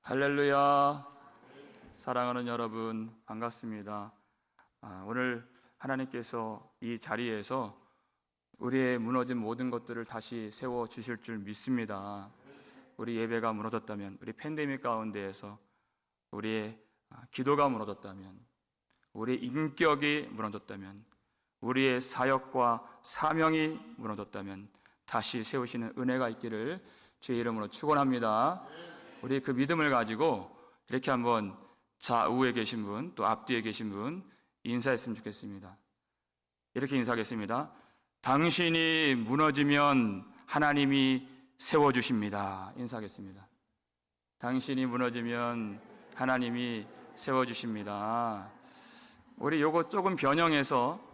할렐루야. 사랑하는 여러분, 반갑습니다. 오늘 하나님께서 이 자리에서 우리의 무너진 모든 것들을 다시 세워주실 줄 믿습니다. 우리 예배가 무너졌다면, 우리 팬데믹 가운데에서 우리의 기도가 무너졌다면, 우리의 인격이 무너졌다면, 우리의 사역과 사명이 무너졌다면 다시 세우시는 은혜가 있기를 주의 이름으로 축원합니다. 우리 그 믿음을 가지고 이렇게 한번 좌우에 계신 분, 또 앞뒤에 계신 분 인사했으면 좋겠습니다. 이렇게 인사하겠습니다. 당신이 무너지면 하나님이 세워주십니다. 인사하겠습니다. 당신이 무너지면 하나님이 세워주십니다. 우리 요거 조금 변형해서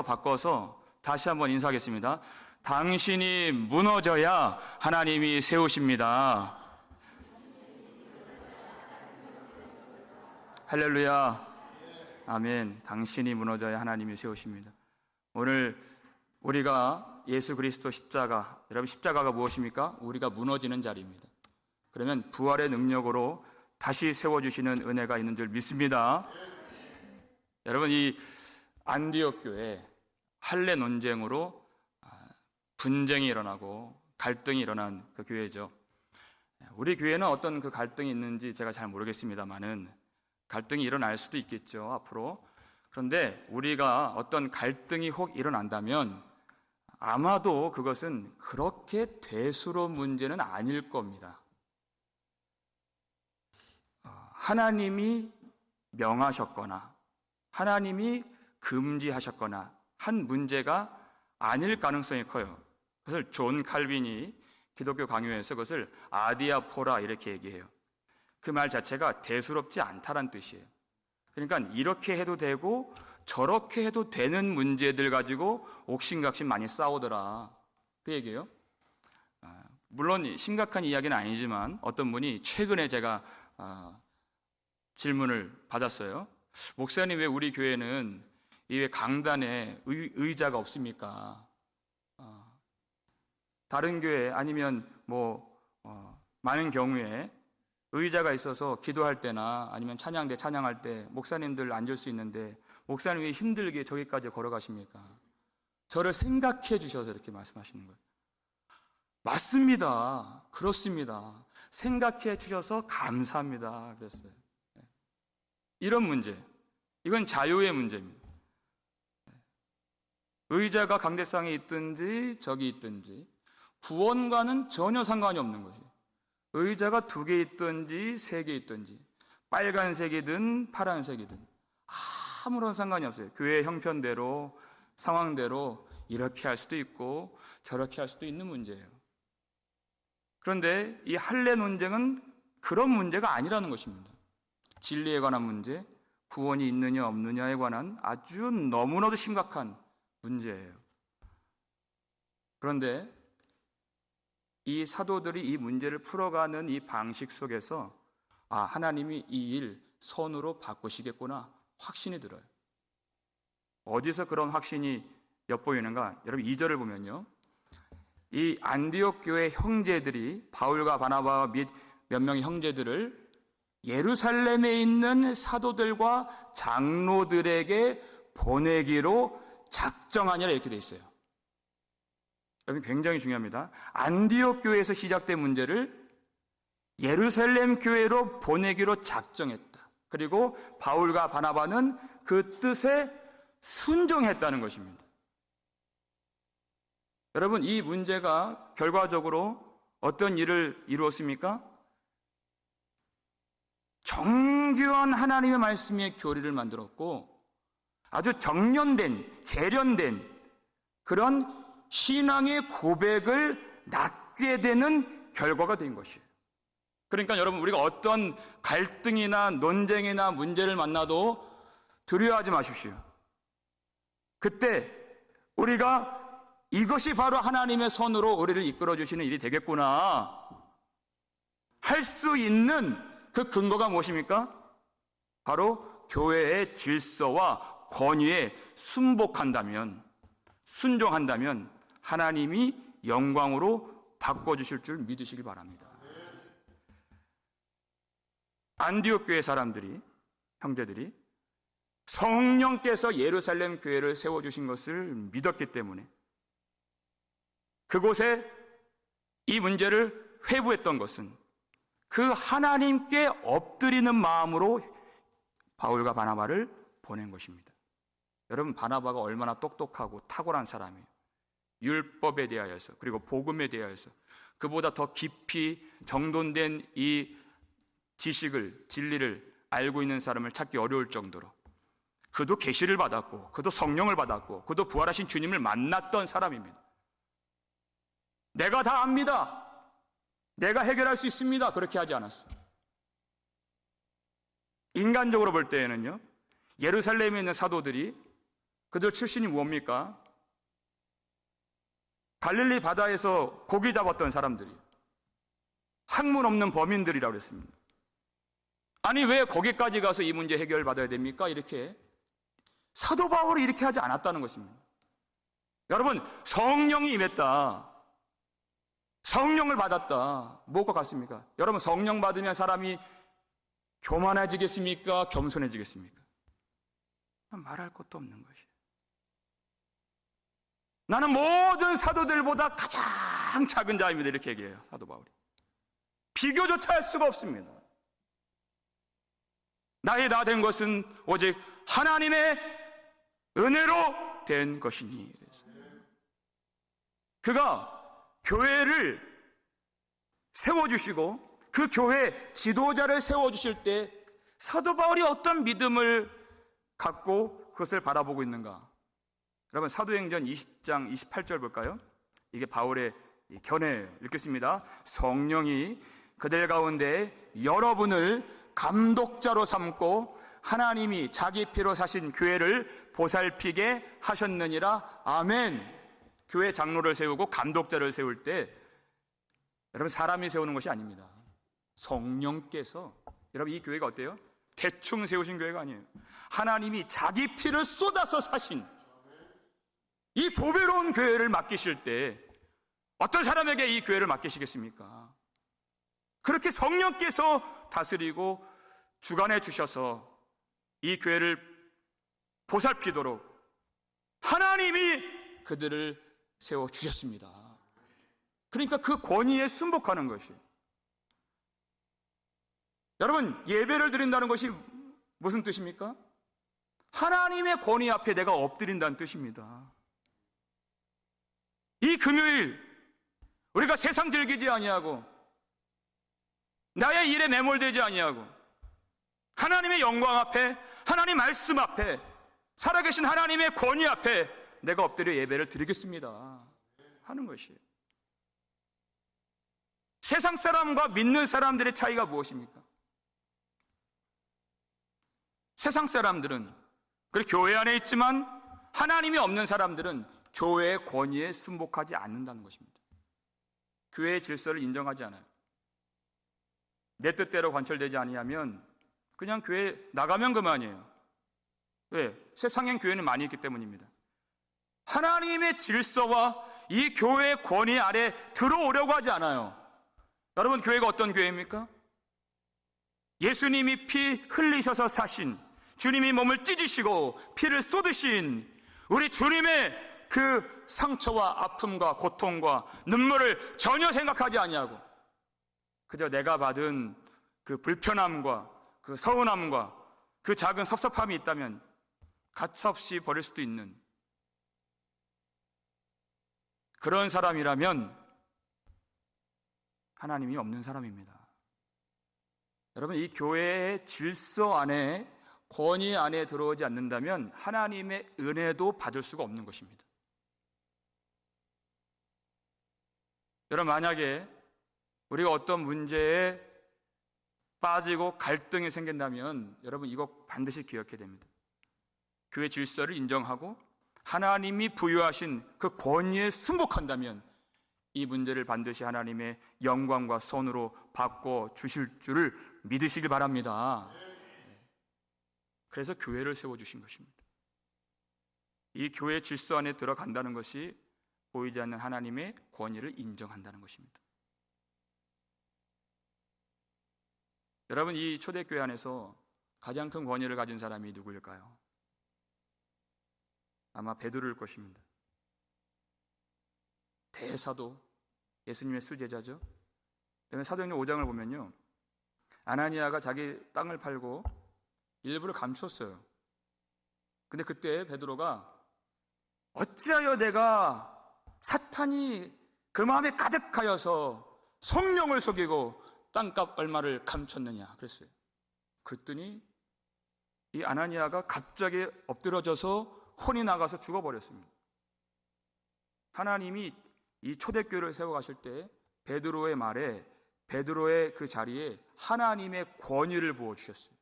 바꿔서 다시 한번 인사하겠습니다. 당신이 무너져야 하나님이 세우십니다. 할렐루야. 아멘. 당신이 무너져야 하나님이 세우십니다. 오늘 우리가 예수 그리스도 십자가, 여러분 십자가가 무엇입니까? 우리가 무너지는 자리입니다. 그러면 부활의 능력으로 다시 세워주시는 은혜가 있는 줄 믿습니다. 여러분, 이 안디옥 교회 할례 논쟁으로 분쟁이 일어나고 갈등이 일어난 그 교회죠. 우리 교회는 어떤 그 갈등이 있는지 제가 잘 모르겠습니다만은 갈등이 일어날 수도 있겠죠, 앞으로. 그런데 우리가 어떤 갈등이 혹 일어난다면 아마도 그것은 그렇게 대수로 문제는 아닐 겁니다. 하나님이 명하셨거나 하나님이 금지하셨거나 한 문제가 아닐 가능성이 커요. 그것을 존 칼빈이 기독교 강요에서 그것을 아디아포라 이렇게 얘기해요. 그 말 자체가 대수롭지 않다란 뜻이에요. 그러니까 이렇게 해도 되고 저렇게 해도 되는 문제들 가지고 옥신각신 많이 싸우더라, 그 얘기예요. 물론 심각한 이야기는 아니지만 어떤 분이 최근에 제가 질문을 받았어요. 목사님, 왜 우리 교회는 이 강단에 의자가 없습니까? 다른 교회 아니면 많은 경우에 의자가 있어서 기도할 때나 아니면 찬양대 찬양할 때 목사님들 앉을 수 있는데 목사님 왜 힘들게 저기까지 걸어가십니까? 저를 생각해 주셔서 이렇게 말씀하시는 거예요. 맞습니다. 그렇습니다. 생각해 주셔서 감사합니다. 그랬어요. 이런 문제, 이건 자유의 문제입니다. 의자가 강대상에 있든지 저기 있든지 구원과는 전혀 상관이 없는 것이에요. 의자가 2개 있든지 3개 있든지 빨간색이든 파란색이든 아무런 상관이 없어요. 교회 형편대로 상황대로 이렇게 할 수도 있고 저렇게 할 수도 있는 문제예요. 그런데 이 할례 논쟁은 그런 문제가 아니라는 것입니다. 진리에 관한 문제, 구원이 있느냐 없느냐에 관한 아주 너무나도 심각한 문제예요. 그런데 이 사도들이 이 문제를 풀어가는 이 방식 속에서 하나님이 이 일 선으로 바꾸시겠구나 확신이 들어요. 어디서 그런 확신이 엿보이는가? 여러분 2절을 보면요, 이 안디옥 교회 형제들이 바울과 바나바와 및 몇 명의 형제들을 예루살렘에 있는 사도들과 장로들에게 보내기로 작정하니라 이렇게 돼 있어요. 여러분 굉장히 중요합니다. 안디옥 교회에서 시작된 문제를 예루살렘 교회로 보내기로 작정했다. 그리고 바울과 바나바는 그 뜻에 순종했다는 것입니다. 여러분, 이 문제가 결과적으로 어떤 일을 이루었습니까? 정교한 하나님의 말씀의 교리를 만들었고 아주 정련된, 재련된 그런 신앙의 고백을 낳게 되는 결과가 된 것이에요. 그러니까 여러분, 우리가 어떤 갈등이나 논쟁이나 문제를 만나도 두려워하지 마십시오. 그때 우리가 이것이 바로 하나님의 손으로 우리를 이끌어주시는 일이 되겠구나 할 수 있는 그 근거가 무엇입니까? 바로 교회의 질서와 권위에 순복한다면, 순종한다면 하나님이 영광으로 바꿔주실 줄 믿으시기 바랍니다. 안디옥 교회 사람들이, 형제들이 성령께서 예루살렘 교회를 세워주신 것을 믿었기 때문에 그곳에 이 문제를 회부했던 것은 그 하나님께 엎드리는 마음으로 바울과 바나바를 보낸 것입니다. 여러분, 바나바가 얼마나 똑똑하고 탁월한 사람이에요. 율법에 대하여서, 그리고 복음에 대하여서 그보다 더 깊이 정돈된 이 지식을, 진리를 알고 있는 사람을 찾기 어려울 정도로 그도 계시를 받았고 그도 성령을 받았고 그도 부활하신 주님을 만났던 사람입니다. 내가 다 압니다. 내가 해결할 수 있습니다. 그렇게 하지 않았어요. 인간적으로 볼 때에는요, 예루살렘에 있는 사도들이 그들 출신이 뭡니까? 갈릴리 바다에서 고기 잡았던 사람들이, 학문 없는 범인들이라고 그랬습니다. 아니, 왜 거기까지 가서 이 문제 해결받아야 됩니까? 이렇게 사도 바울이 이렇게 하지 않았다는 것입니다. 여러분, 성령이 임했다, 성령을 받았다, 무엇과 같습니까? 여러분, 성령 받으면 사람이 교만해지겠습니까? 겸손해지겠습니까? 말할 것도 없는 것이에요. 나는 모든 사도들보다 가장 작은 자입니다, 이렇게 얘기해요, 사도 바울이. 비교조차 할 수가 없습니다. 나의 다 된 것은 오직 하나님의 은혜로 된 것이니. 그가 교회를 세워주시고 그 교회 지도자를 세워주실 때 사도 바울이 어떤 믿음을 갖고 그것을 바라보고 있는가? 여러분, 사도행전 20장 28절 볼까요? 이게 바울의 견해예요. 읽겠습니다. 성령이 그들 가운데 여러분을 감독자로 삼고 하나님이 자기 피로 사신 교회를 보살피게 하셨느니라. 아멘. 교회 장로를 세우고 감독자를 세울 때 여러분, 사람이 세우는 것이 아닙니다. 성령께서, 여러분, 이 교회가 어때요? 대충 세우신 교회가 아니에요. 하나님이 자기 피를 쏟아서 사신 이 보배로운 교회를 맡기실 때 어떤 사람에게 이 교회를 맡기시겠습니까? 그렇게 성령께서 다스리고 주관해 주셔서 이 교회를 보살피도록 하나님이 그들을 세워주셨습니다. 그러니까 그 권위에 순복하는 것이, 여러분, 예배를 드린다는 것이 무슨 뜻입니까? 하나님의 권위 앞에 내가 엎드린다는 뜻입니다. 이 금요일 우리가 세상 즐기지 아니하고 나의 일에 매몰되지 아니하고 하나님의 영광 앞에, 하나님 말씀 앞에, 살아계신 하나님의 권위 앞에 내가 엎드려 예배를 드리겠습니다 하는 것이에요. 세상 사람과 믿는 사람들의 차이가 무엇입니까? 세상 사람들은, 그리고 교회 안에 있지만 하나님이 없는 사람들은 교회의 권위에 순복하지 않는다는 것입니다. 교회의 질서를 인정하지 않아요. 내 뜻대로 관철되지 아니하면 그냥 교회 나가면 그만이에요. 왜? 세상엔 교회는 많이 있기 때문입니다. 하나님의 질서와 이 교회의 권위 아래 들어오려고 하지 않아요. 여러분, 교회가 어떤 교회입니까? 예수님이 피 흘리셔서 사신, 주님이 몸을 찢으시고 피를 쏟으신 우리 주님의 그 상처와 아픔과 고통과 눈물을 전혀 생각하지 아니하고 그저 내가 받은 그 불편함과 그 서운함과 그 작은 섭섭함이 있다면 가차없이 버릴 수도 있는 그런 사람이라면 하나님이 없는 사람입니다. 여러분, 이 교회의 질서 안에, 권위 안에 들어오지 않는다면 하나님의 은혜도 받을 수가 없는 것입니다. 여러분, 만약에 우리가 어떤 문제에 빠지고 갈등이 생긴다면 여러분, 이거 반드시 기억해야 됩니다. 교회 질서를 인정하고 하나님이 부여하신 그 권위에 순복한다면 이 문제를 반드시 하나님의 영광과 손으로 바꿔 주실 줄을 믿으시길 바랍니다. 그래서 교회를 세워주신 것입니다. 이 교회 질서 안에 들어간다는 것이 보이지 않는 하나님의 권위를 인정한다는 것입니다. 여러분, 이 초대교회 안에서 가장 큰 권위를 가진 사람이 누구일까요? 아마 베드로일 것입니다. 대사도, 예수님의 수제자죠. 사도행전 5장을 보면요, 아나니아가 자기 땅을 팔고 일부를 감췄어요. 근데 그때 베드로가 어찌하여 내가 사탄이 그 마음에 가득하여서 성령을 속이고 땅값 얼마를 감췄느냐 그랬어요. 그랬더니 이 아나니아가 갑자기 엎드러져서 혼이 나가서 죽어버렸습니다. 하나님이 이 초대교회를 세워가실 때 베드로의 말에, 베드로의 그 자리에 하나님의 권위를 부어주셨어요.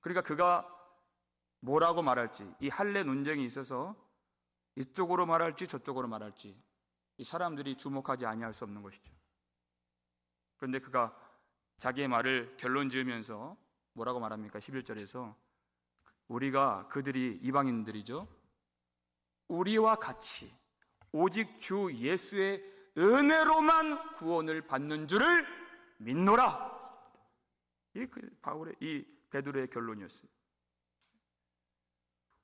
그러니까 그가 뭐라고 말할지, 이 할례 논쟁이 있어서 이쪽으로 말할지 저쪽으로 말할지 이 사람들이 주목하지 아니할 수 없는 것이죠. 그런데 그가 자기의 말을 결론 지으면서 뭐라고 말합니까? 11절에서 우리가, 그들이 이방인들이죠, 우리와 같이 오직 주 예수의 은혜로만 구원을 받는 줄을 믿노라. 이 바울의, 이 베드로의 결론이었어요.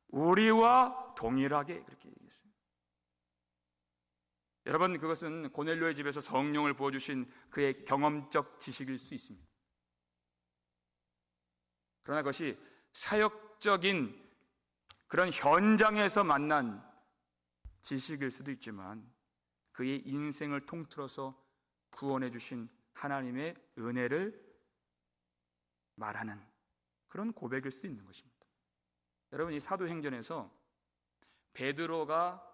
우리와 동일하게 그렇게 얘기했어요. 여러분, 그것은 고넬료의 집에서 성령을 부어주신 그의 경험적 지식일 수 있습니다. 그러나 그것이 사역적인 그런 현장에서 만난 지식일 수도 있지만 그의 인생을 통틀어서 구원해 주신 하나님의 은혜를 말하는 그런 고백일 수도 있는 것입니다. 여러분, 이 사도행전에서 베드로가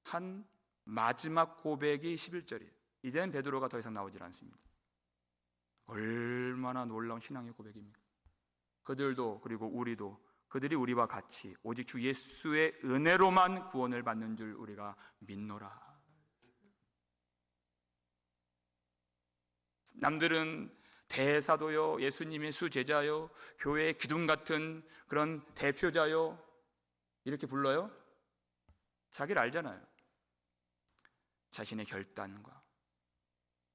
한 마지막 고백이 11절이에요. 이제는 베드로가 더 이상 나오질 않습니다. 얼마나 놀라운 신앙의 고백입니까? 그들도, 그리고 우리도, 그들이 우리와 같이 오직 주 예수의 은혜로만 구원을 받는 줄 우리가 믿노라. 남들은 대사도요, 예수님의 수제자요, 교회의 기둥 같은 그런 대표자요 이렇게 불러요. 자기를 알잖아요. 자신의 결단과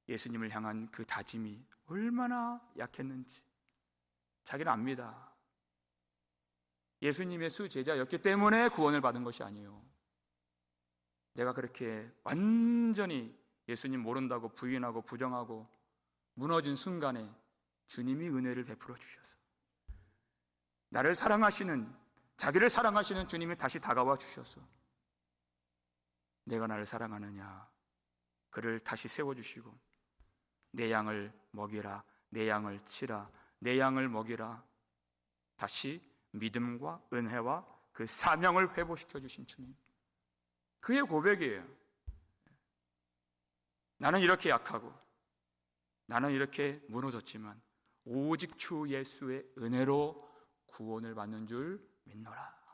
예수님을 향한 그 다짐이 얼마나 약했는지 자기는 압니다. 예수님의 수제자였기 때문에 구원을 받은 것이 아니에요. 내가 그렇게 완전히 예수님 모른다고 부인하고 부정하고 무너진 순간에 주님이 은혜를 베풀어 주셔서 나를 사랑하시는, 자기를 사랑하시는 주님이 다시 다가와 주셔서 내가 나를 사랑하느냐, 그를 다시 세워주시고 내 양을 먹이라, 내 양을 치라, 내 양을 먹이라, 다시 믿음과 은혜와 그 사명을 회복시켜 주신 주님, 그의 고백이에요. 나는 이렇게 약하고 나는 이렇게 무너졌지만 오직 주 예수의 은혜로 구원을 받는 줄 믿노라.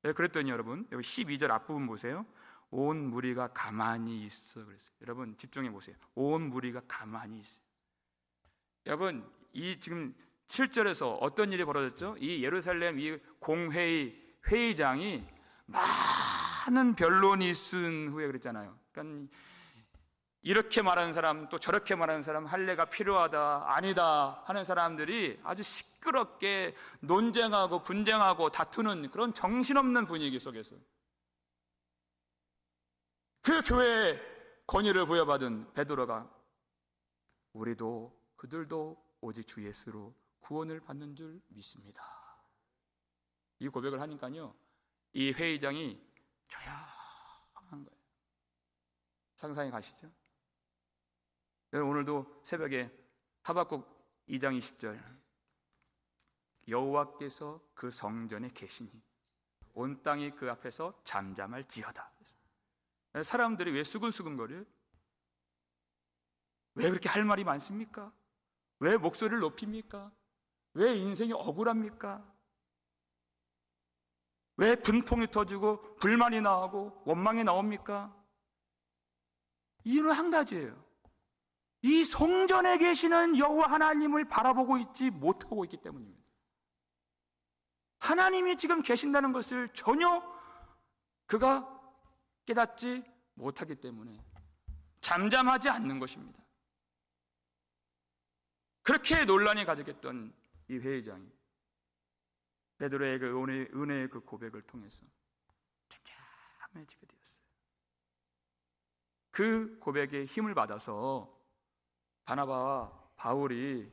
네, 그랬더니 여러분, 여기 12절 앞부분 보세요. 온 무리가 가만히 있어 그랬어요. 여러분 집중해 보세요. 온 무리가 가만히 있어요. 여러분, 이 지금 7절에서 어떤 일이 벌어졌죠? 이 예루살렘 이 공회의 회의장이 많은 변론이 있은 후에 그랬잖아요. 그러니까 이렇게 말하는 사람, 또 저렇게 말하는 사람, 할례가 필요하다, 아니다 하는 사람들이 아주 시끄럽게 논쟁하고 분쟁하고 다투는 그런 정신없는 분위기 속에서 그 교회에 권위를 부여받은 베드로가 우리도 그들도 오직 주 예수로 구원을 받는 줄 믿습니다. 이 고백을 하니까요, 이 회의장이 조용한 거예요. 상상이 가시죠? 오늘도 새벽에 하박국 2장 20절, 여호와께서 그 성전에 계시니 온 땅이 그 앞에서 잠잠할지어다. 사람들이 왜 수근수근거려요? 왜 그렇게 할 말이 많습니까? 왜 목소리를 높입니까? 왜 인생이 억울합니까? 왜 분통이 터지고 불만이 나오고 원망이 나옵니까? 이유는 한 가지예요. 이 성전에 계시는 여호와 하나님을 바라보고 있지 못하고 있기 때문입니다. 하나님이 지금 계신다는 것을 전혀 그가 깨닫지 못하기 때문에 잠잠하지 않는 것입니다. 그렇게 논란이 가득했던 이 회의장이 베드로의 그 은혜의 그 고백을 통해서 잠잠해지게 되었어요. 그 고백에 힘을 받아서 바나바와 바울이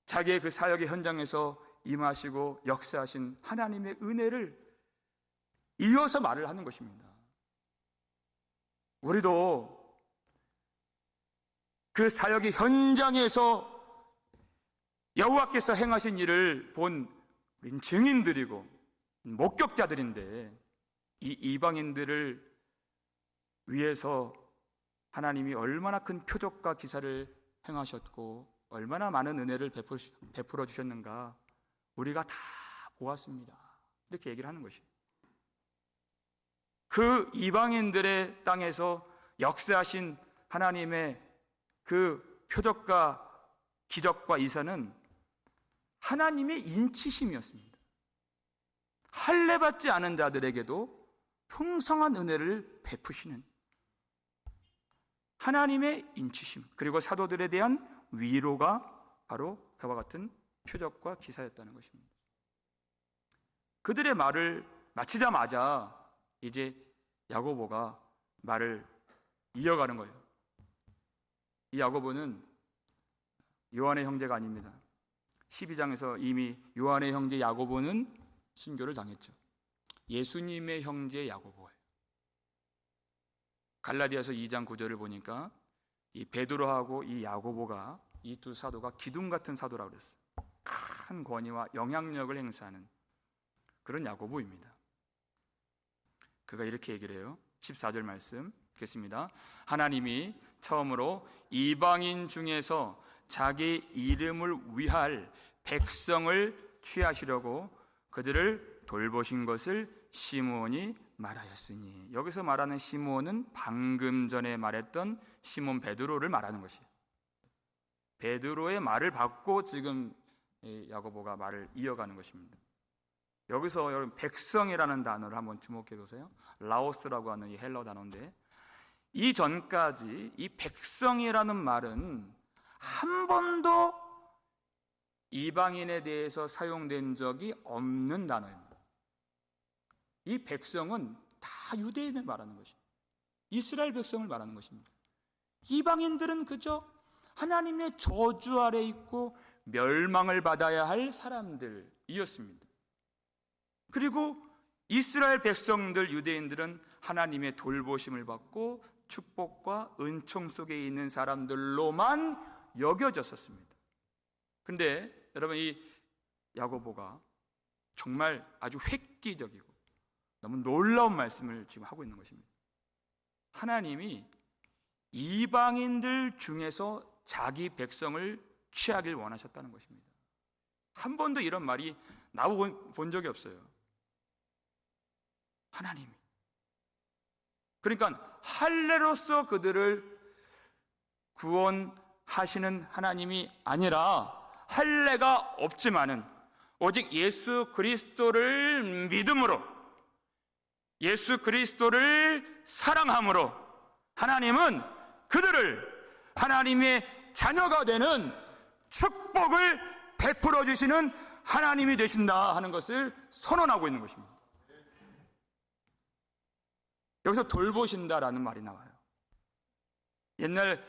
자기의 그 사역의 현장에서 임하시고 역사하신 하나님의 은혜를 이어서 말을 하는 것입니다. 우리도 그 사역의 현장에서 여호와께서 행하신 일을 본 증인들이고 목격자들인데, 이 이방인들을 위해서 하나님이 얼마나 큰 표적과 기사를 행하셨고 얼마나 많은 은혜를 베풀어 주셨는가 우리가 다 보았습니다. 이렇게 얘기를 하는 것이에요. 그 이방인들의 땅에서 역사하신 하나님의 그 표적과 기적과 이사는 하나님의 인치심이었습니다. 할례받지 않은 자들에게도 풍성한 은혜를 베푸시는 하나님의 인치심, 그리고 사도들에 대한 위로가 바로 그와 같은 표적과 기사였다는 것입니다. 그들의 말을 마치자마자 이제 야고보가 말을 이어가는 거예요. 이 야고보는 요한의 형제가 아닙니다. 12장에서 이미 요한의 형제 야고보는 순교를 당했죠. 예수님의 형제 야고보예요. 갈라디아서 2장 9절을 보니까 이 베드로하고 이 야고보가, 이 두 사도가 기둥 같은 사도라고 그랬어요. 큰 권위와 영향력을 행사하는 그런 야고보입니다. 그가 이렇게 얘기를 해요. 14절 말씀 읽겠습니다. 하나님이 처음으로 이방인 중에서 자기 이름을 위할 백성을 취하시려고 그들을 돌보신 것을 시므온이 말하였으니, 여기서 말하는 시므온은 방금 전에 말했던 시몬 베드로를 말하는 것이에요. 베드로의 말을 받고 지금 야고보가 말을 이어가는 것입니다. 여기서 여러분 백성이라는 단어를 한번 주목해 보세요. 라오스라고 하는 이 헬러 단어인데, 이 전까지 이 백성이라는 말은 한 번도 이방인에 대해서 사용된 적이 없는 단어입니다. 이 백성은 다 유대인을 말하는 것입니다. 이스라엘 백성을 말하는 것입니다. 이방인들은 그저 하나님의 저주 아래 있고 멸망을 받아야 할 사람들이었습니다. 그리고 이스라엘 백성들, 유대인들은 하나님의 돌보심을 받고 축복과 은총 속에 있는 사람들로만 여겨졌었습니다. 그런데 여러분, 이 야고보가 정말 아주 획기적이고 너무 놀라운 말씀을 지금 하고 있는 것입니다. 하나님이 이방인들 중에서 자기 백성을 취하길 원하셨다는 것입니다. 한 번도 이런 말이 나본 적이 없어요. 하나님이. 그러니까 할례로서 그들을 구원하시는 하나님이 아니라, 할례가 없지만은 오직 예수 그리스도를 믿음으로, 예수 그리스도를 사랑함으로 하나님은 그들을 하나님의 자녀가 되는 축복을 베풀어 주시는 하나님이 되신다 하는 것을 선언하고 있는 것입니다. 여기서 돌보신다라는 말이 나와요. 옛날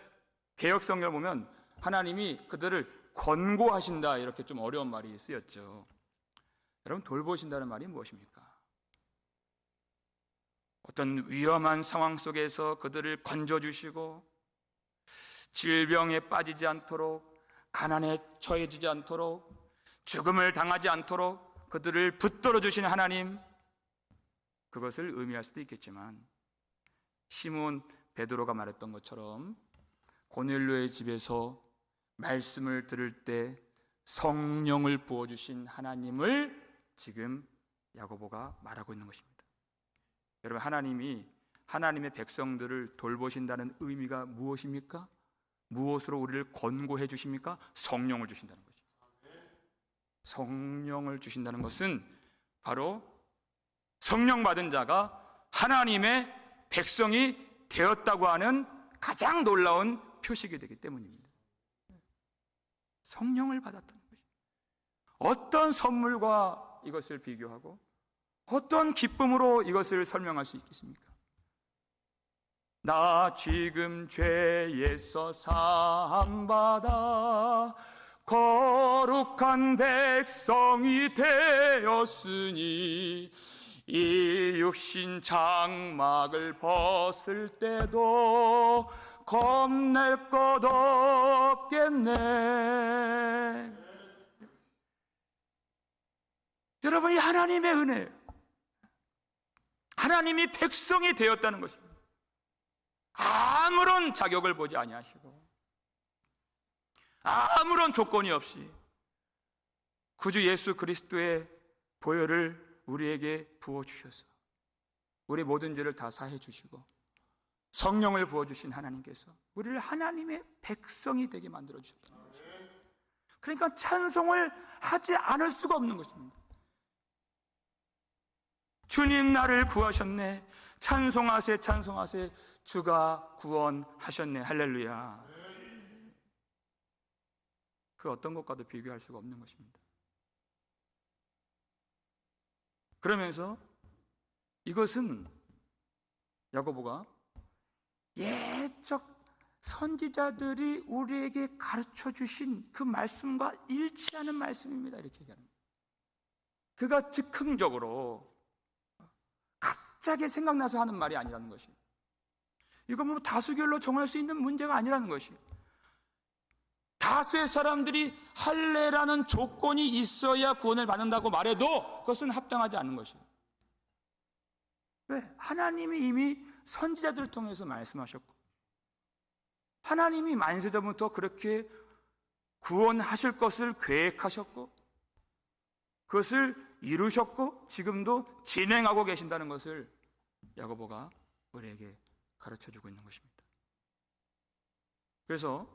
개역성경을 보면 하나님이 그들을 권고하신다, 이렇게 좀 어려운 말이 쓰였죠. 여러분, 돌보신다는 말이 무엇입니까? 어떤 위험한 상황 속에서 그들을 건져주시고 질병에 빠지지 않도록, 가난에 처해지지 않도록, 죽음을 당하지 않도록 그들을 붙들어 주시는 하나님, 그것을 의미할 수도 있겠지만, 시몬 베드로가 말했던 것처럼 고넬료의 집에서 말씀을 들을 때 성령을 부어주신 하나님을 지금 야고보가 말하고 있는 것입니다. 여러분, 하나님이 하나님의 백성들을 돌보신다는 의미가 무엇입니까? 무엇으로 우리를 권고해 주십니까? 성령을 주신다는 거죠. 성령을 주신다는 것은 바로 성령 받은 자가 하나님의 백성이 되었다고 하는 가장 놀라운 표식이 되기 때문입니다. 성령을 받았다는 것입니다. 어떤 선물과 이것을 비교하고 어떤 기쁨으로 이것을 설명할 수 있겠습니까? 나 지금 죄에서 사함받아 거룩한 백성이 되었으니 이 육신 장막을 벗을 때도 겁낼 것 없겠네. 여러분, 이 하나님의 은혜예요. 하나님이 백성이 되었다는 것입니다. 아무런 자격을 보지 아니하시고 아무런 조건이 없이 구주 예수 그리스도의 보혈을 우리에게 부어주셔서 우리 모든 죄를 다 사해 주시고 성령을 부어주신 하나님께서 우리를 하나님의 백성이 되게 만들어 주셨다는 것입니다. 그러니까 찬송을 하지 않을 수가 없는 것입니다. 주님 나를 구하셨네, 찬송하세 찬송하세, 주가 구원하셨네, 할렐루야. 그 어떤 것과도 비교할 수가 없는 것입니다. 그러면서 이것은 야고보가 예적 선지자들이 우리에게 가르쳐 주신 그 말씀과 일치하는 말씀입니다, 이렇게 얘기합니다. 그가 즉흥적으로 갑자기 생각나서 하는 말이 아니라는 것이에요. 이건 뭐 다수결로 정할 수 있는 문제가 아니라는 것이에요. 다수의 사람들이 할례라는 조건이 있어야 구원을 받는다고 말해도 그것은 합당하지 않은 것이에요. 왜? 하나님이 이미 선지자들을 통해서 말씀하셨고 하나님이 만세전부터 그렇게 구원하실 것을 계획하셨고 그것을 이루셨고 지금도 진행하고 계신다는 것을 야고보가 우리에게 가르쳐주고 있는 것입니다. 그래서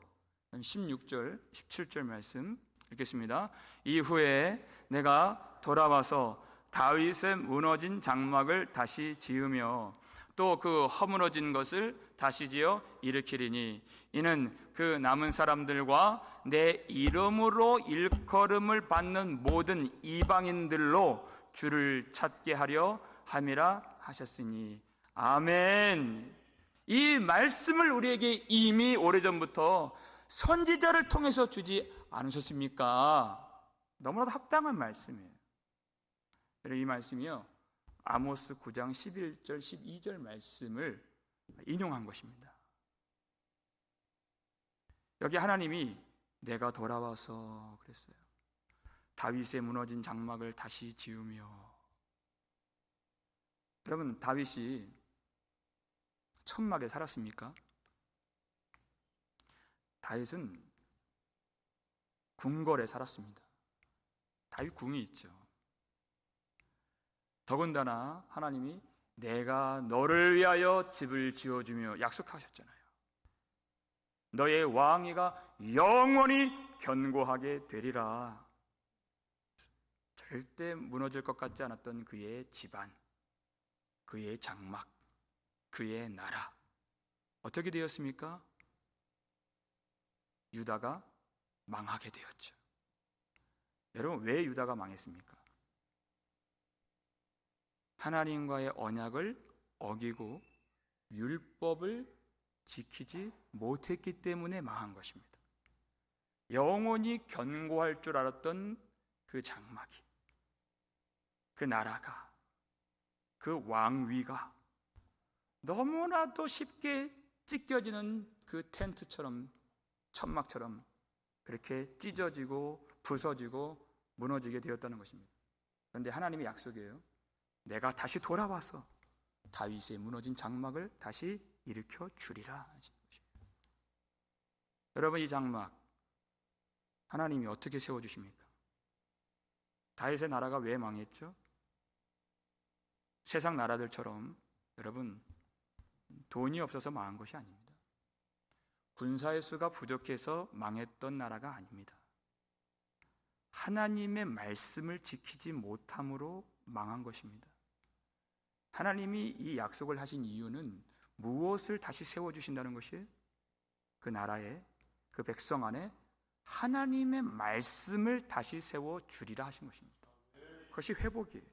16절, 17절 말씀 읽겠습니다. 이후에 내가 돌아와서 다윗의 무너진 장막을 다시 지으며 또 그 허물어진 것을 다시 지어 일으키리니 이는 그 남은 사람들과 내 이름으로 일컬음을 받는 모든 이방인들로 주를 찾게 하려 함이라 하셨으니 아멘. 이 말씀을 우리에게 이미 오래전부터 선지자를 통해서 주지 않으셨습니까? 너무나도 합당한 말씀이에요. 이 말씀이요, 아모스 9장 11절 12절 말씀을 인용한 것입니다. 여기 하나님이 내가 돌아와서 그랬어요. 다윗의 무너진 장막을 다시 지으며. 여러분, 다윗이 천막에 살았습니까? 다윗은 궁궐에 살았습니다. 다윗 궁이 있죠. 더군다나 하나님이 내가 너를 위하여 집을 지어주며 약속하셨잖아요. 너의 왕위가 영원히 견고하게 되리라. 절대 무너질 것 같지 않았던 그의 집안, 그의 장막, 그의 나라 어떻게 되었습니까? 유다가 망하게 되었죠. 여러분, 왜 유다가 망했습니까? 하나님과의 언약을 어기고 율법을 지키지 못했기 때문에 망한 것입니다. 영원히 견고할 줄 알았던 그 장막이, 그 나라가, 그 왕위가 너무나도 쉽게 찢겨지는 그 텐트처럼, 천막처럼 그렇게 찢어지고 부서지고 무너지게 되었다는 것입니다. 그런데 하나님의 약속이에요. 내가 다시 돌아와서 다윗의 무너진 장막을 다시 일으켜 주리라. 여러분, 이 장막 하나님이 어떻게 세워주십니까? 다윗의 나라가 왜 망했죠? 세상 나라들처럼 여러분 돈이 없어서 망한 것이 아닙니다. 군사의 수가 부족해서 망했던 나라가 아닙니다. 하나님의 말씀을 지키지 못함으로 망한 것입니다. 하나님이 이 약속을 하신 이유는 무엇을 다시 세워주신다는 것이에요? 그 나라에, 그 백성 안에 하나님의 말씀을 다시 세워주리라 하신 것입니다. 그것이 회복이에요.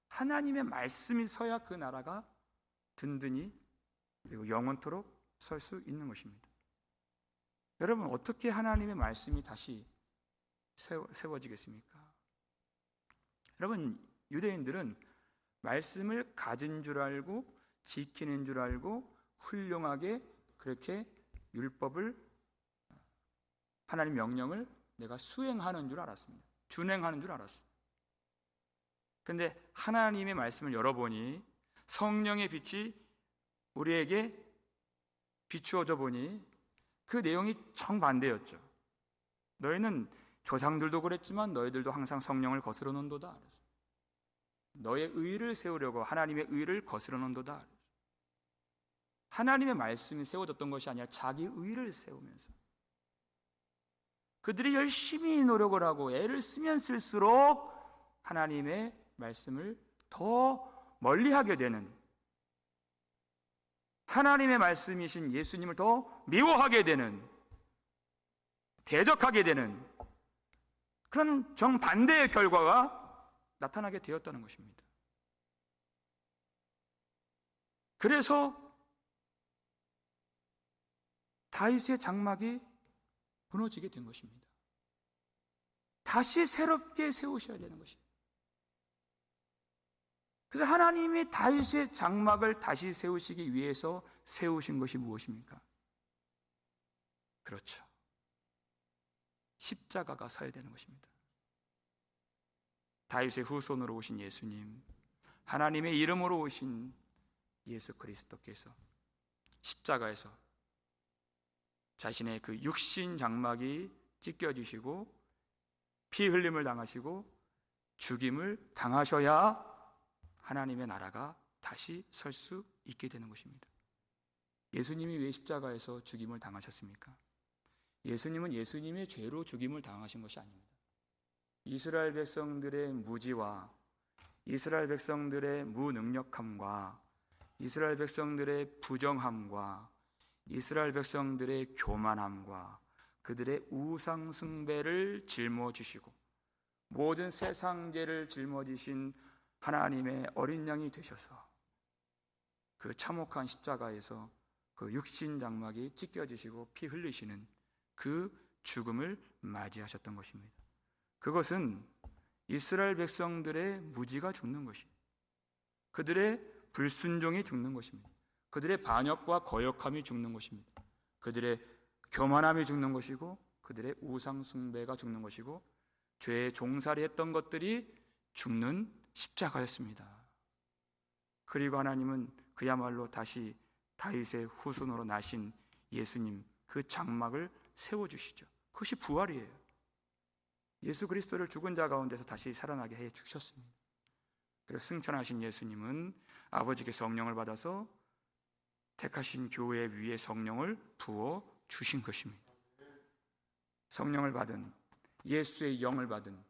하나님의 말씀이 서야 그 나라가 든든히 그리고 영원토록 설 수 있는 것입니다. 여러분, 어떻게 하나님의 말씀이 다시 세워지겠습니까? 여러분, 유대인들은 말씀을 가진 줄 알고 지키는 줄 알고 훌륭하게 그렇게 율법을, 하나님 명령을 내가 수행하는 줄 알았습니다. 준행하는 줄 알았어요. 그런데 하나님의 말씀을 열어보니 성령의 빛이 우리에게 비추어져 보니 그 내용이 정반대였죠. 너희는 조상들도 그랬지만 너희들도 항상 성령을 거스러 논도다. 너의 의를 세우려고 하나님의 의를 거스러 논도다. 하나님의 말씀이 세워졌던 것이 아니라 자기 의를 세우면서 그들이 열심히 노력을 하고 애를 쓰면 쓸수록 하나님의 말씀을 더 멀리하게 되는, 하나님의 말씀이신 예수님을 더 미워하게 되는, 대적하게 되는 그런 정반대의 결과가 나타나게 되었다는 것입니다. 그래서 다윗의 장막이 무너지게 된 것입니다. 다시 새롭게 세우셔야 되는 것입니다. 그래서 하나님이 다윗의 장막을 다시 세우시기 위해서 세우신 것이 무엇입니까? 그렇죠. 십자가가 서야 되는 것입니다. 다윗의 후손으로 오신 예수님, 하나님의 이름으로 오신 예수 그리스도께서 십자가에서 자신의 그 육신 장막이 찢겨지시고 피 흘림을 당하시고 죽임을 당하셔야 하나님의 나라가 다시 설 수 있게 되는 것입니다. 예수님이 왜 십자가에서 죽임을 당하셨습니까? 예수님은 예수님의 죄로 죽임을 당하신 것이 아닙니다. 이스라엘 백성들의 무지와 이스라엘 백성들의 무능력함과 이스라엘 백성들의 부정함과 이스라엘 백성들의 교만함과 그들의 우상 숭배를 짊어지시고 모든 세상 죄를 짊어지신 하나님의 어린 양이 되셔서 그 참혹한 십자가에서 그 육신 장막이 찢겨지시고 피 흘리시는 그 죽음을 맞이하셨던 것입니다. 그것은 이스라엘 백성들의 무지가 죽는 것입니다. 그들의 불순종이 죽는 것입니다. 그들의 반역과 거역함이 죽는 것입니다. 그들의 교만함이 죽는 것이고 그들의 우상 숭배가 죽는 것이고 죄에 종살이 했던 것들이 죽는 십자가였습니다. 그리고 하나님은 그야말로 다시 다윗의 후손으로 나신 예수님 그 장막을 세워주시죠. 그것이 부활이에요. 예수 그리스도를 죽은 자 가운데서 다시 살아나게 해 주셨습니다. 그리고 승천하신 예수님은 아버지께서 성령을 받아서 택하신 교회 위에 성령을 부어 주신 것입니다. 성령을 받은, 예수의 영을 받은,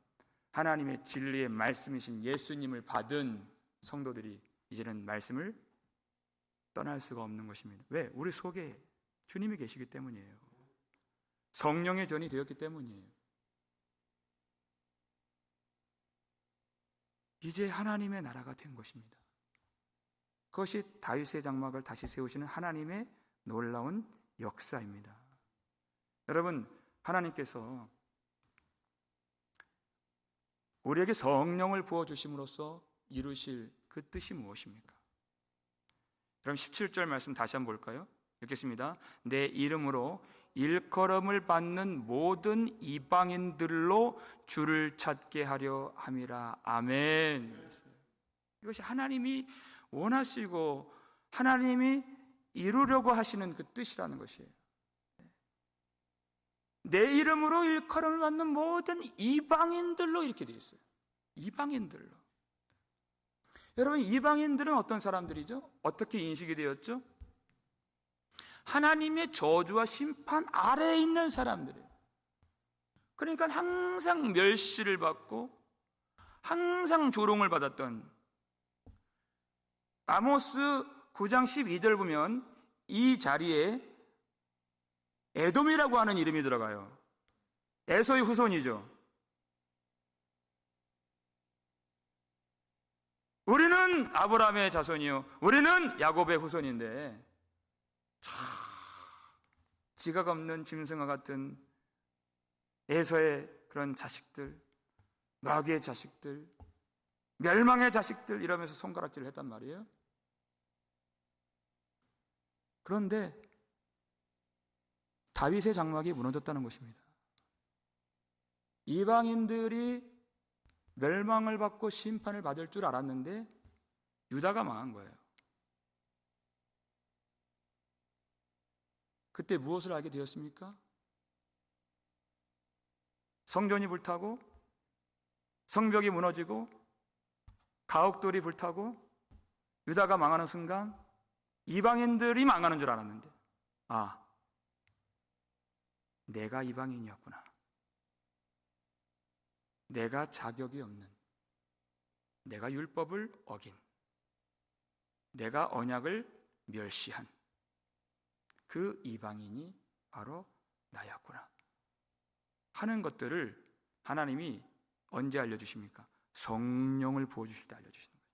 하나님의 진리의 말씀이신 예수님을 받은 성도들이 이제는 말씀을 떠날 수가 없는 것입니다. 왜? 우리 속에 주님이 계시기 때문이에요. 성령의 전이 되었기 때문이에요. 이제 하나님의 나라가 된 것입니다. 그것이 다윗의 장막을 다시 세우시는 하나님의 놀라운 역사입니다. 여러분, 하나님께서 우리에게 성령을 부어주심으로써 이루실 그 뜻이 무엇입니까? 그럼 17절 말씀 다시 한번 볼까요? 읽겠습니다. 내 이름으로 일컬음을 받는 모든 이방인들로 주를 찾게 하려 함이라. 아멘. 이것이 하나님이 원하시고 하나님이 이루려고 하시는 그 뜻이라는 것이에요. 내 이름으로 일컬음을 받는 모든 이방인들로 이렇게 되어 있어요. 이방인들로. 여러분, 이방인들은 어떤 사람들이죠? 어떻게 인식이 되었죠? 하나님의 저주와 심판 아래에 있는 사람들이에요. 그러니까 항상 멸시를 받고 항상 조롱을 받았던, 아모스 9장 12절 보면 이 자리에 에돔이라고 하는 이름이 들어가요. 에서의 후손이죠. 우리는 아브라함의 자손이요, 우리는 야곱의 후손인데 지각 없는 짐승과 같은 에서의 그런 자식들, 마귀의 자식들, 멸망의 자식들 이러면서 손가락질을 했단 말이에요. 그런데 다윗의 장막이 무너졌다는 것입니다. 이방인들이 멸망을 받고 심판을 받을 줄 알았는데 유다가 망한 거예요. 그때 무엇을 알게 되었습니까? 성전이 불타고 성벽이 무너지고 가옥돌이 불타고 유다가 망하는 순간 이방인들이 망하는 줄 알았는데, 아, 내가 이방인이었구나. 내가 자격이 없는, 내가 율법을 어긴, 내가 언약을 멸시한 그 이방인이 바로 나였구나 하는 것들을 하나님이 언제 알려주십니까? 성령을 부어주실 때 알려주시는 거예요.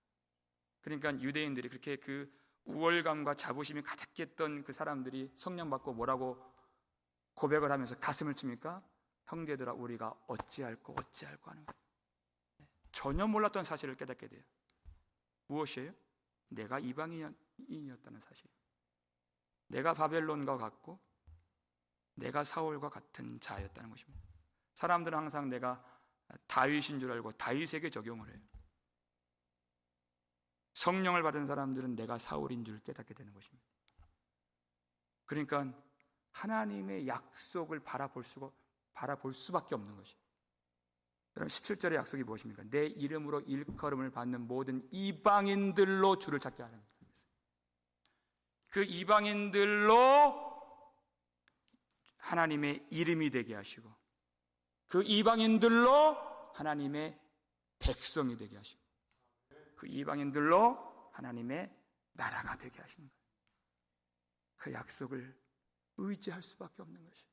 그러니까 유대인들이 그렇게 그 우월감과 자부심이 가득했던 그 사람들이 성령 받고 뭐라고 고백을 하면서 가슴을 칩니까? 형제들아, 우리가 어찌할꼬 하는 거예요. 전혀 몰랐던 사실을 깨닫게 돼요. 무엇이에요? 내가 이방인이었다는 사실. 내가 바벨론과 같고 내가 사울과 같은 자였다는 것입니다. 사람들은 항상 내가 다윗인 줄 알고 다윗에게 적용을 해요. 성령을 받은 사람들은 내가 사울인 줄 깨닫게 되는 것입니다. 그러니까 하나님의 약속을 바라볼 수밖에 없는 것이에요. 여러분, 17절의 약속이 무엇입니까? 내 이름으로 일컬음을 받는 모든 이방인들로 주를 찾게 하는 거예요. 그 이방인들로 하나님의 이름이 되게 하시고, 그 이방인들로 하나님의 백성이 되게 하시고, 그 이방인들로 하나님의 나라가 되게 하시는 거예요. 그 약속을 의지할 수밖에 없는 것이에요.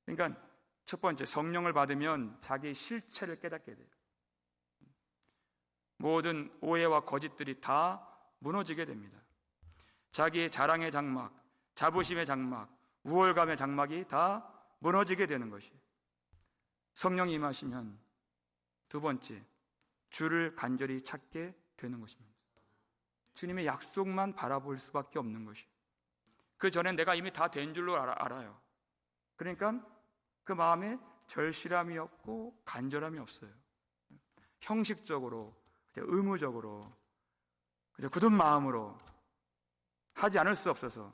그러니까 첫 번째, 성령을 받으면 자기의 실체를 깨닫게 돼요. 모든 오해와 거짓들이 다 무너지게 됩니다. 자기의 자랑의 장막, 자부심의 장막, 우월감의 장막이 다 무너지게 되는 것이에요. 성령이 임하시면 두 번째, 주를 간절히 찾게 되는 것입니다. 주님의 약속만 바라볼 수밖에 없는 것이에요. 그 전에 내가 이미 다 된 줄로 알아요. 그러니까 그 마음에 절실함이 없고 간절함이 없어요. 형식적으로, 의무적으로, 굳은 마음으로 하지 않을 수 없어서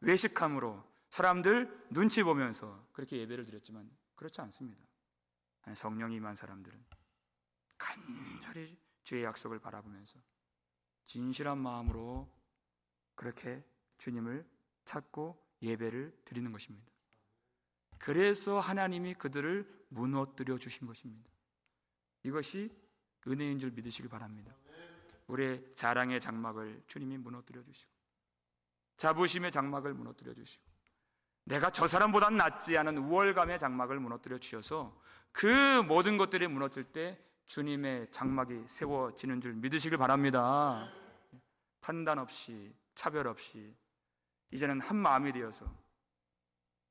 외식함으로 사람들 눈치 보면서 그렇게 예배를 드렸지만 그렇지 않습니다. 성령이 임한 사람들은 간절히 주의 약속을 바라보면서 진실한 마음으로 그렇게 주님을 찾고 예배를 드리는 것입니다. 그래서 하나님이 그들을 무너뜨려 주신 것입니다. 이것이 은혜인 줄 믿으시기 바랍니다. 우리의 자랑의 장막을 주님이 무너뜨려 주시고, 자부심의 장막을 무너뜨려 주시고, 내가 저 사람보다는 낫지 않은 우월감의 장막을 무너뜨려 주셔서 그 모든 것들이 무너질 때 주님의 장막이 세워지는 줄 믿으시길 바랍니다. 판단 없이, 차별 없이 이제는 한 마음이 되어서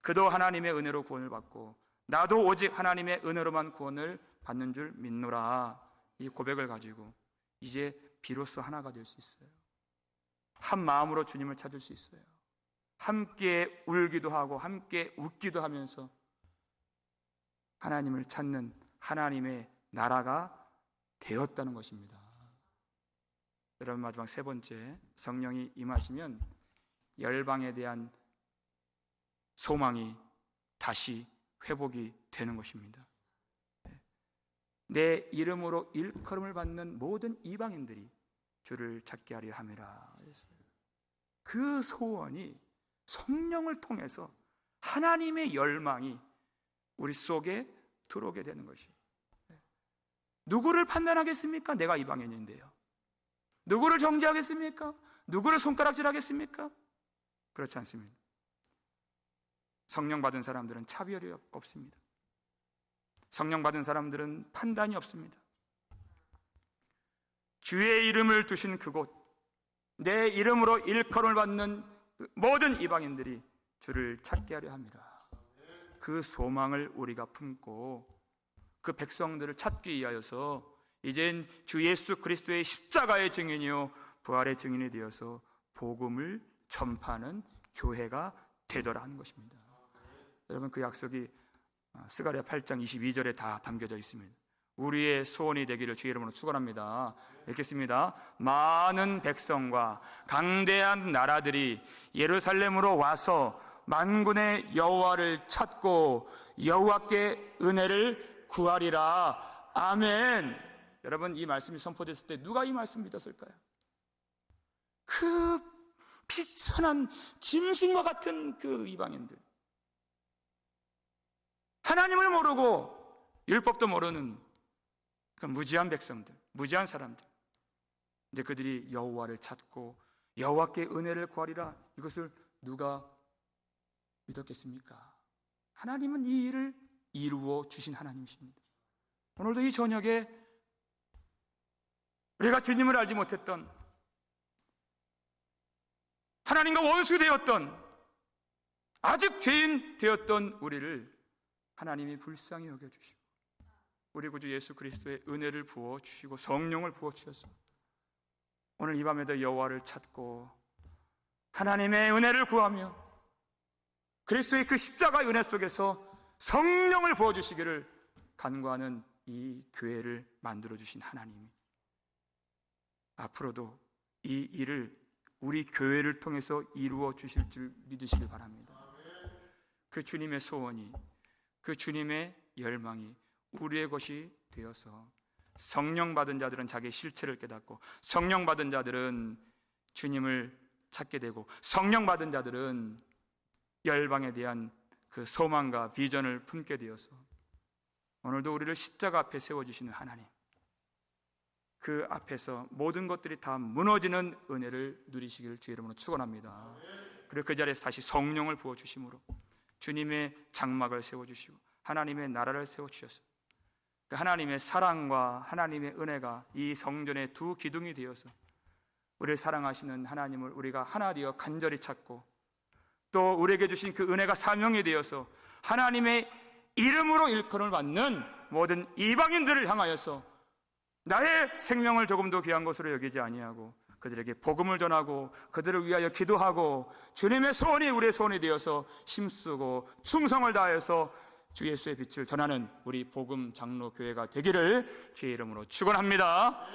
그도 하나님의 은혜로 구원을 받고 나도 오직 하나님의 은혜로만 구원을 받는 줄 믿노라, 이 고백을 가지고 이제 비로소 하나가 될 수 있어요. 한 마음으로 주님을 찾을 수 있어요. 함께 울기도 하고 함께 웃기도 하면서 하나님을 찾는 하나님의 나라가 되었다는 것입니다. 여러분, 마지막 세 번째, 성령이 임하시면 열방에 대한 소망이 다시 회복이 되는 것입니다. 내 이름으로 일컬음을 받는 모든 이방인들이 주를 찾게 하려 함이라. 그 소원이 성령을 통해서 하나님의 열망이 우리 속에 들어오게 되는 것이. 누구를 판단하겠습니까? 내가 이방인인데요. 누구를 정죄하겠습니까? 누구를 손가락질하겠습니까? 그렇지 않습니다. 성령 받은 사람들은 차별이 없습니다. 성령 받은 사람들은 판단이 없습니다. 주의 이름을 두신 그곳, 내 이름으로 일컬음을 받는 모든 이방인들이 주를 찾게 하려 합니다. 그 소망을 우리가 품고 그 백성들을 찾기 위하여서 이젠 주 예수 그리스도의 십자가의 증인이요 부활의 증인이 되어서 복음을 전파하는 교회가 되더라 하는 것입니다. 여러분, 그 약속이 스가랴 8장 22절에 다 담겨져 있습니다. 우리의 소원이 되기를 주의 이름으로 축원합니다. 읽겠습니다. 많은 백성과 강대한 나라들이 예루살렘으로 와서 만군의 여호와를 찾고 여호와께 은혜를 구하리라. 아멘. 여러분, 이 말씀이 선포됐을 때 누가 이 말씀 믿었을까요? 그 비천한 짐승과 같은 그 이방인들, 하나님을 모르고 율법도 모르는 그 무지한 백성들, 무지한 사람들, 이제 그들이 여호와를 찾고 여호와께 은혜를 구하리라. 이것을 누가 믿었겠습니까? 하나님은 이 일을 이루어 주신 하나님이십니다. 오늘도 이 저녁에 우리가 주님을 알지 못했던, 하나님과 원수 되었던, 아직 죄인 되었던 우리를 하나님이 불쌍히 여겨주시고 우리 구주 예수 그리스도의 은혜를 부어주시고 성령을 부어주셔서 오늘 이 밤에도 여호와를 찾고 하나님의 은혜를 구하며 그리스도의 그 십자가의 은혜 속에서 성령을 부어주시기를 간구하는 이 교회를 만들어주신 하나님이 앞으로도 이 일을 우리 교회를 통해서 이루어 주실 줄 믿으시길 바랍니다. 그 주님의 소원이, 그 주님의 열망이 우리의 것이 되어서 성령 받은 자들은 자기의 실체를 깨닫고 성령 받은 자들은 주님을 찾게 되고 성령 받은 자들은 열방에 대한 그 소망과 비전을 품게 되어서 오늘도 우리를 십자가 앞에 세워주시는 하나님, 그 앞에서 모든 것들이 다 무너지는 은혜를 누리시기를 주의 이름으로 축원합니다. 그리고 그 자리에서 다시 성령을 부어주심으로 주님의 장막을 세워주시고 하나님의 나라를 세워주셔서 그 하나님의 사랑과 하나님의 은혜가 이 성전의 두 기둥이 되어서 우리를 사랑하시는 하나님을 우리가 하나 되어 간절히 찾고 또 우리에게 주신 그 은혜가 사명이 되어서 하나님의 이름으로 일컬음을 받는 모든 이방인들을 향하여서 나의 생명을 조금도 귀한 것으로 여기지 아니하고 그들에게 복음을 전하고 그들을 위하여 기도하고 주님의 소원이 우리의 소원이 되어서 힘쓰고 충성을 다해서 주 예수의 빛을 전하는 우리 복음 장로 교회가 되기를 주의 이름으로 축원합니다.